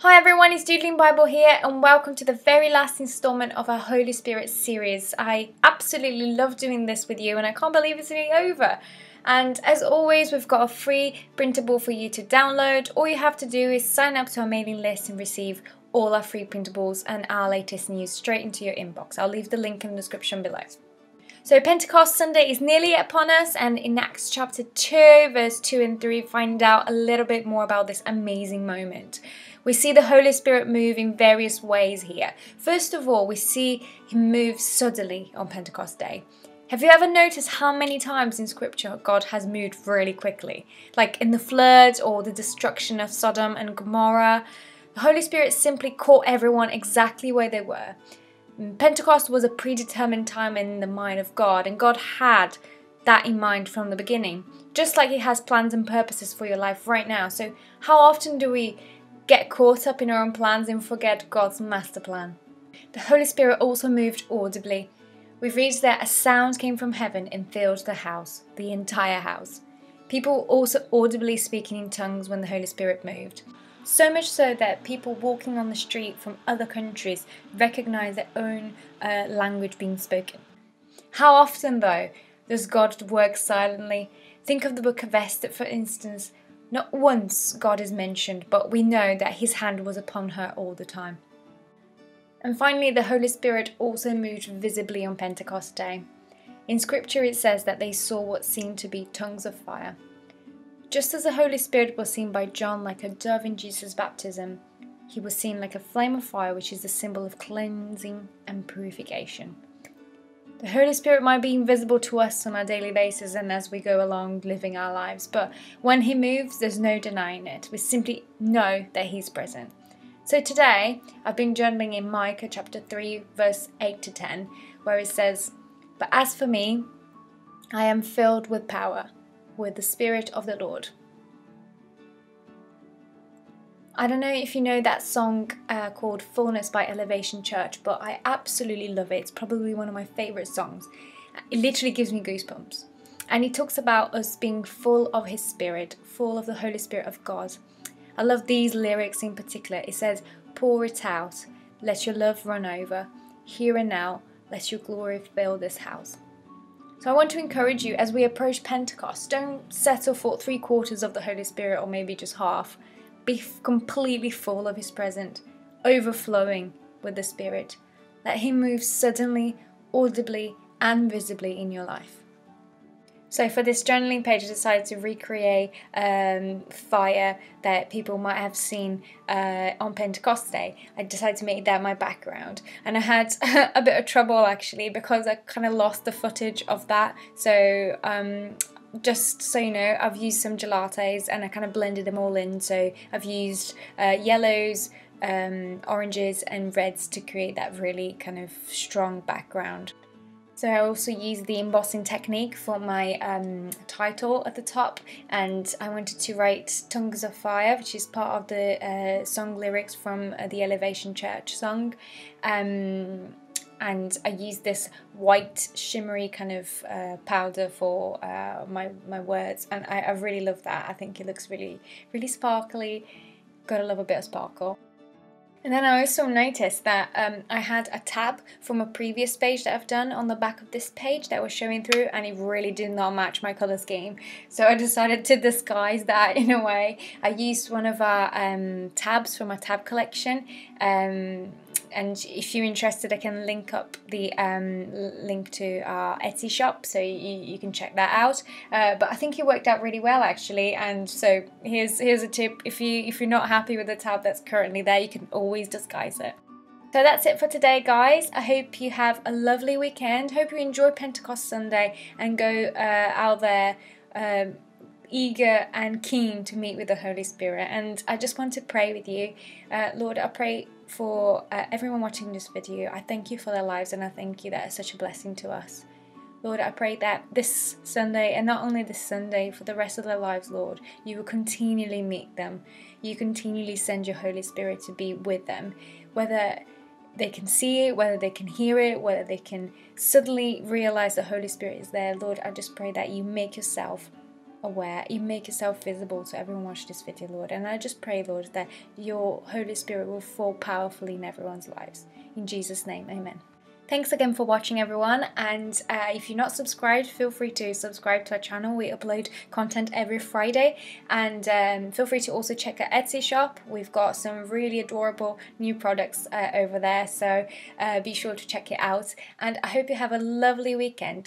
Hi everyone, it's Doodling Bible here and welcome to the very last installment of our Holy Spirit series. I absolutely love doing this with you and I can't believe it's nearly over. And as always, we've got a free printable for you to download. All you have to do is sign up to our mailing list and receive all our free printables and our latest news straight into your inbox. I'll leave the link in the description below. So Pentecost Sunday is nearly upon us, and in Acts chapter 2 verse 2 and 3 find out a little bit more about this amazing moment. We see the Holy Spirit move in various ways here. First of all, we see Him move suddenly on Pentecost Day. Have you ever noticed how many times in Scripture God has moved really quickly? Like in the flood or the destruction of Sodom and Gomorrah, the Holy Spirit simply caught everyone exactly where they were. Pentecost was a predetermined time in the mind of God, and God had that in mind from the beginning, just like He has plans and purposes for your life right now. So how often do we get caught up in our own plans and forget God's master plan? The Holy Spirit also moved audibly. We read that a sound came from heaven and filled the house, the entire house. People also audibly speaking in tongues when the Holy Spirit moved. So much so that people walking on the street from other countries recognize their own language being spoken. How often, though, does God work silently? Think of the book of Esther, for instance. Not once God is mentioned, but we know that His hand was upon her all the time. And finally, the Holy Spirit also moved visibly on Pentecost Day. In Scripture it says that they saw what seemed to be tongues of fire. Just as the Holy Spirit was seen by John like a dove in Jesus' baptism, He was seen like a flame of fire, which is the symbol of cleansing and purification. The Holy Spirit might be invisible to us on a daily basis and as we go along living our lives, but when He moves, there's no denying it. We simply know that He's present. So today, I've been journaling in Micah chapter 3, verse 8 to 10, where it says, "But as for me, I am filled with power, with the Spirit of the Lord." I don't know if you know that song called Fullness by Elevation Church, but I absolutely love it. It's probably one of my favourite songs. It literally gives me goosebumps. And it talks about us being full of His Spirit, full of the Holy Spirit of God. I love these lyrics in particular. It says, "Pour it out, let your love run over. Here and now, let your glory fill this house." So I want to encourage you as we approach Pentecost, don't settle for 3/4 of the Holy Spirit or maybe just half. Be completely full of His presence, overflowing with the Spirit. Let Him move suddenly, audibly and visibly in your life. So for this journaling page, I decided to recreate fire that people might have seen on Pentecost Day. I decided to make that my background, and I had a bit of trouble actually because I kind of lost the footage of that. So just so you know, I've used some gelates and I kind of blended them all in. So I've used yellows, oranges and reds to create that really kind of strong background. So I also used the embossing technique for my title at the top, and I wanted to write Tongues of Fire, which is part of the song lyrics from the Elevation Church song. And I used this white shimmery kind of powder for my words, and I really love that. I think it looks really, really sparkly. Gotta love a bit of sparkle. And then I also noticed that I had a tab from a previous page that I've done on the back of this page that was showing through, and it really did not match my colour scheme. So I decided to disguise that in a way. I used one of our tabs from our tab collection. And if you're interested, I can link up the link to our Etsy shop, so you can check that out. But I think it worked out really well actually, and so here's a tip: if you're not happy with the tab that's currently there, you can always disguise it. So that's it for today, guys. I hope you have a lovely weekend. Hope you enjoy Pentecost Sunday and go out there eager and keen to meet with the Holy Spirit. And I just want to pray with you. Lord, I pray for everyone watching this video. I thank You for their lives, and I thank You that it's such a blessing to us. Lord, I pray that this Sunday, and not only this Sunday, for the rest of their lives, Lord, You will continually meet them. You continually send Your Holy Spirit to be with them, whether they can see it, whether they can hear it, whether they can suddenly realize the Holy Spirit is there. Lord, I just pray that You make Yourself aware, you make yourself visible to everyone watching this video, Lord. And I just pray, Lord, that your Holy Spirit will fall powerfully in everyone's lives. In Jesus' name, amen. Thanks again for watching, everyone, and if you're not subscribed, feel free to subscribe to our channel. We upload content every Friday, and feel free to also check our Etsy shop. We've got some really adorable new products over there, so be sure to check it out, and I hope you have a lovely weekend.